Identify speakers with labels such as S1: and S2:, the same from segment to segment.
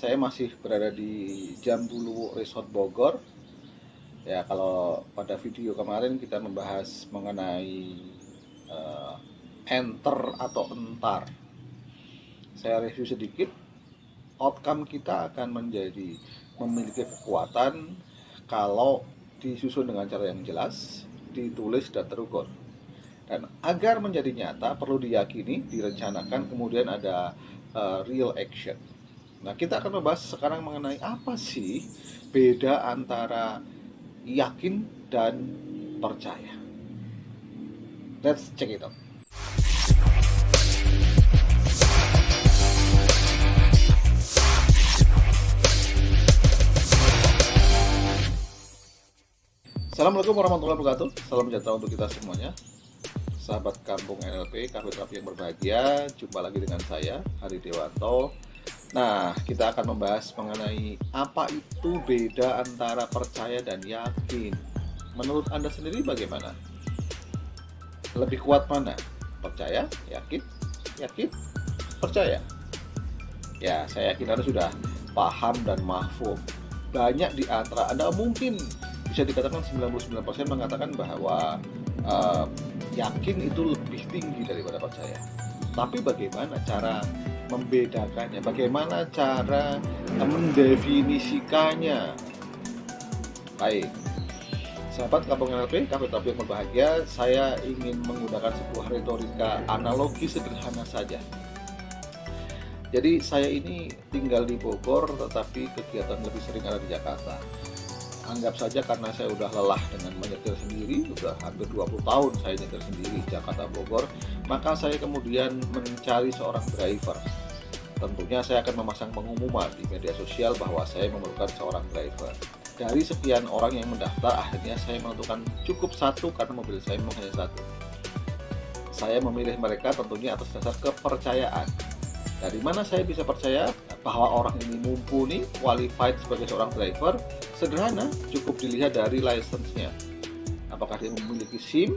S1: saya masih berada di Jambulu Resort Bogor. Ya, kalau pada video kemarin kita membahas mengenai eh, enter atau entar. Saya review sedikit, outcome kita akan menjadi memiliki kekuatan kalau disusun dengan cara yang jelas, ditulis dan terukur. Dan agar menjadi nyata perlu diyakini, direncanakan, kemudian ada real action. Nah, kita akan membahas sekarang mengenai apa sih beda antara yakin dan percaya. Let's check it out. Assalamualaikum warahmatullahi wabarakatuh. Salam sejahtera untuk kita semuanya. Sahabat Kampung NLP, Kafe Terapi yang berbahagia. Jumpa lagi dengan saya, Hari Dewanto. Nah, kita akan membahas mengenai apa itu beda antara percaya dan yakin. Menurut Anda sendiri bagaimana? Lebih kuat mana? Percaya, yakin, yakin, percaya? Ya, saya yakin Anda sudah paham dan mahfum. Banyak di antara Anda mungkin bisa dikatakan 99% mengatakan bahwa yakin itu lebih tinggi daripada percaya. Tapi bagaimana cara membedakannya? Bagaimana cara mendefinisikannya? Baik, sahabat Kampung NLP, Kafe Terapi yang berbahagia, saya ingin menggunakan sebuah retorika analogi sederhana saja. Jadi saya ini tinggal di Bogor, tetapi kegiatan lebih sering ada di Jakarta. Anggap saja karena saya udah lelah dengan menyetir sendiri, udah hampir 20 tahun saya nyetir sendiri Jakarta Bogor, maka saya kemudian mencari seorang driver. Tentunya saya akan memasang pengumuman di media sosial bahwa saya memerlukan seorang driver. Dari sekian orang yang mendaftar, akhirnya saya menentukan cukup satu karena mobil saya memang hanya satu. Saya memilih mereka tentunya atas dasar kepercayaan. Dari mana saya bisa percaya bahwa orang ini mumpuni, qualified sebagai seorang driver? Sederhana, cukup dilihat dari license-nya. Apakah dia memiliki SIM?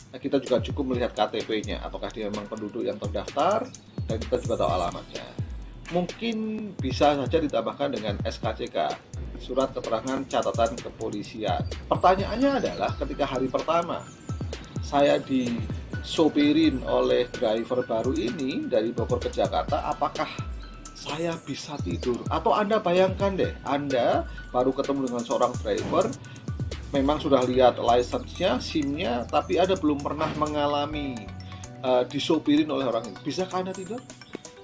S1: Kita juga cukup melihat KTP-nya. Apakah dia memang penduduk yang terdaftar? Dan kita juga tahu alamatnya. Mungkin bisa saja ditambahkan dengan SKCK, Surat Keterangan Catatan Kepolisian. Pertanyaannya adalah ketika hari pertama saya disopirin oleh driver baru ini dari Bogor ke Jakarta, apakah saya bisa tidur? Atau Anda bayangkan deh, Anda baru ketemu dengan seorang driver, memang sudah lihat license-nya, SIM-nya, tapi Anda belum pernah mengalami disopirin oleh orang ini. Bisakah Anda tidur?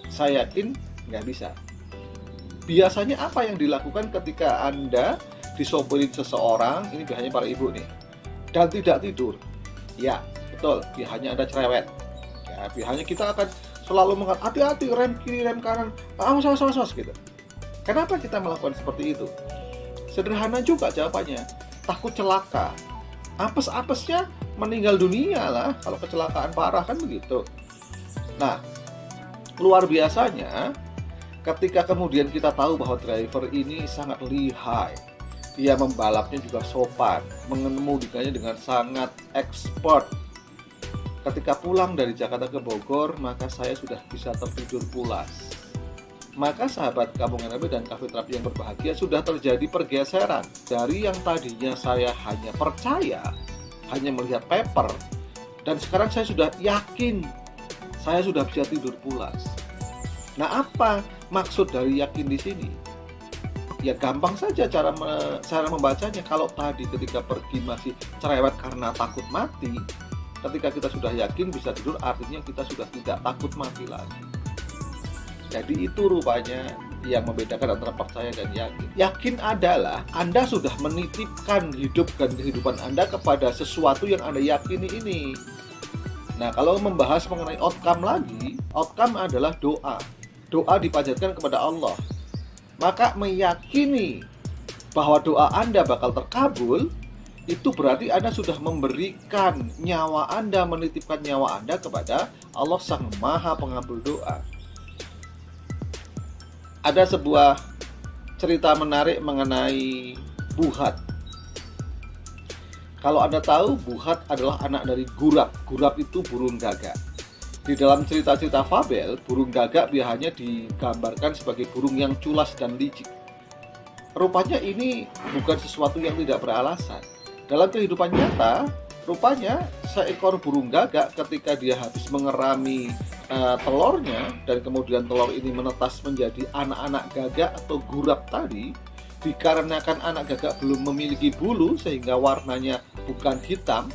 S1: Saya yakin nggak bisa. Biasanya apa yang dilakukan ketika Anda disopirin seseorang, ini biasanya para ibu nih, dan tidak tidur? Ya, betul, biasanya Anda cerewet. Ya, biasanya kita akan selalu mengatakan hati-hati, rem kiri, rem kanan, awas gitu. Kenapa kita melakukan seperti itu? Sederhana juga jawabannya, takut celaka. Apes-apesnya meninggal dunia lah kalau kecelakaan parah, kan begitu. Nah, luar biasanya ketika kemudian kita tahu bahwa driver ini sangat lihai, dia membalapnya juga sopan, mengemudikannya dengan sangat expert. Ketika pulang dari Jakarta ke Bogor, maka saya sudah bisa tertidur pulas. Maka sahabat Kampung NLP dan Kafe Terapi yang berbahagia, sudah terjadi pergeseran. Dari yang tadinya saya hanya percaya, hanya melihat paper, dan sekarang saya sudah yakin, saya sudah bisa tidur pulas. Nah, apa maksud dari yakin di sini? Ya gampang saja cara membacanya. Kalau tadi ketika pergi masih cerewet karena takut mati, ketika kita sudah yakin bisa tidur, artinya kita sudah tidak takut mati lagi. Jadi itu rupanya yang membedakan antara percaya dan yakin. Yakin adalah Anda sudah menitipkan hidup dan kehidupan Anda kepada sesuatu yang Anda yakini ini. Nah, kalau membahas mengenai outcome lagi, outcome adalah doa. Doa dipanjatkan kepada Allah. Maka meyakini bahwa doa Anda bakal terkabul, itu berarti Anda sudah memberikan nyawa Anda, menitipkan nyawa Anda kepada Allah Sang Maha Pengabul Doa. Ada sebuah cerita menarik mengenai Buhat. Kalau Anda tahu, Buhat adalah anak dari Gurap. Gurap itu burung gagak. Di dalam cerita-cerita fabel, burung gagak biasanya digambarkan sebagai burung yang culas dan licik. Rupanya ini bukan sesuatu yang tidak beralasan. Dalam kehidupan nyata, rupanya seekor burung gagak ketika dia habis mengerami telurnya dan kemudian telur ini menetas menjadi anak-anak gagak atau gurap tadi, dikarenakan anak gagak belum memiliki bulu sehingga warnanya bukan hitam,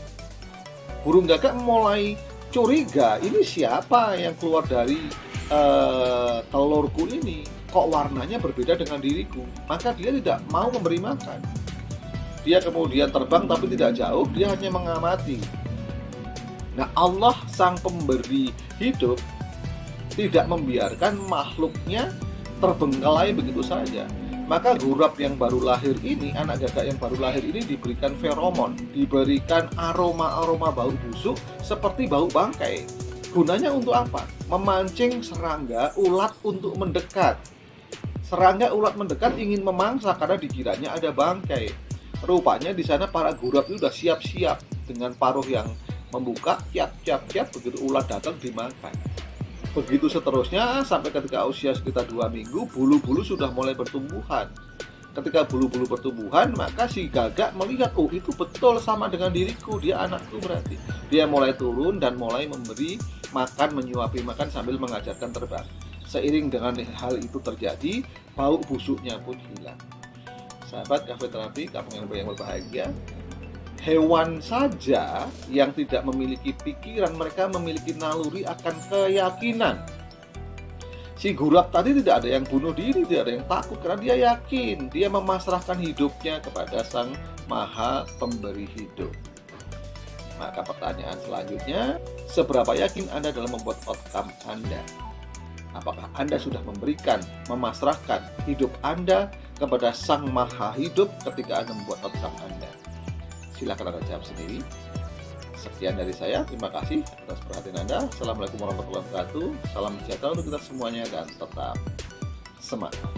S1: burung gagak mulai curiga, ini siapa yang keluar dari telurku ini, kok warnanya berbeda dengan diriku. Maka dia tidak mau memberi makan. Dia kemudian terbang tapi tidak jauh, dia hanya mengamati. Nah, Allah sang pemberi hidup tidak membiarkan makhluknya terbengkalai begitu saja. Maka gurap yang baru lahir ini, anak gagak yang baru lahir ini diberikan feromon, diberikan aroma-aroma bau busuk seperti bau bangkai. Gunanya untuk apa? Memancing serangga ulat untuk mendekat. Serangga ulat mendekat ingin memangsa karena dikiranya ada bangkai. Rupanya di sana para gurap itu sudah siap-siap dengan paruh yang membuka, ciap, begitu ulat datang dimakan. Begitu seterusnya sampai ketika usia sekitar 2 minggu, bulu-bulu sudah mulai bertumbuhan. Ketika bulu-bulu bertumbuhan, maka si gagak melihat, oh itu betul sama dengan diriku, dia anakku berarti. Dia mulai turun dan mulai memberi makan, menyuapi makan sambil mengajarkan terbang. Seiring dengan hal itu terjadi, bau busuknya pun hilang. Sahabat Cafe Terapi, kamu yang berbahagia, hewan saja yang tidak memiliki pikiran, mereka memiliki naluri akan keyakinan. Si gurap tadi tidak ada yang bunuh diri, tidak ada yang takut karena dia yakin, dia memasrahkan hidupnya kepada Sang Maha Pemberi Hidup. Maka pertanyaan selanjutnya, seberapa yakin Anda dalam membuat outcome Anda? Apakah Anda sudah memberikan, memasrahkan hidup Anda kepada Sang Maha Hidup ketika Anda membuat outcome Anda? Silakan Anda jawab sendiri. Sekian dari saya, terima kasih atas perhatian Anda. Assalamualaikum warahmatullahi wabarakatuh. Salam sejahtera untuk kita semuanya dan tetap semangat.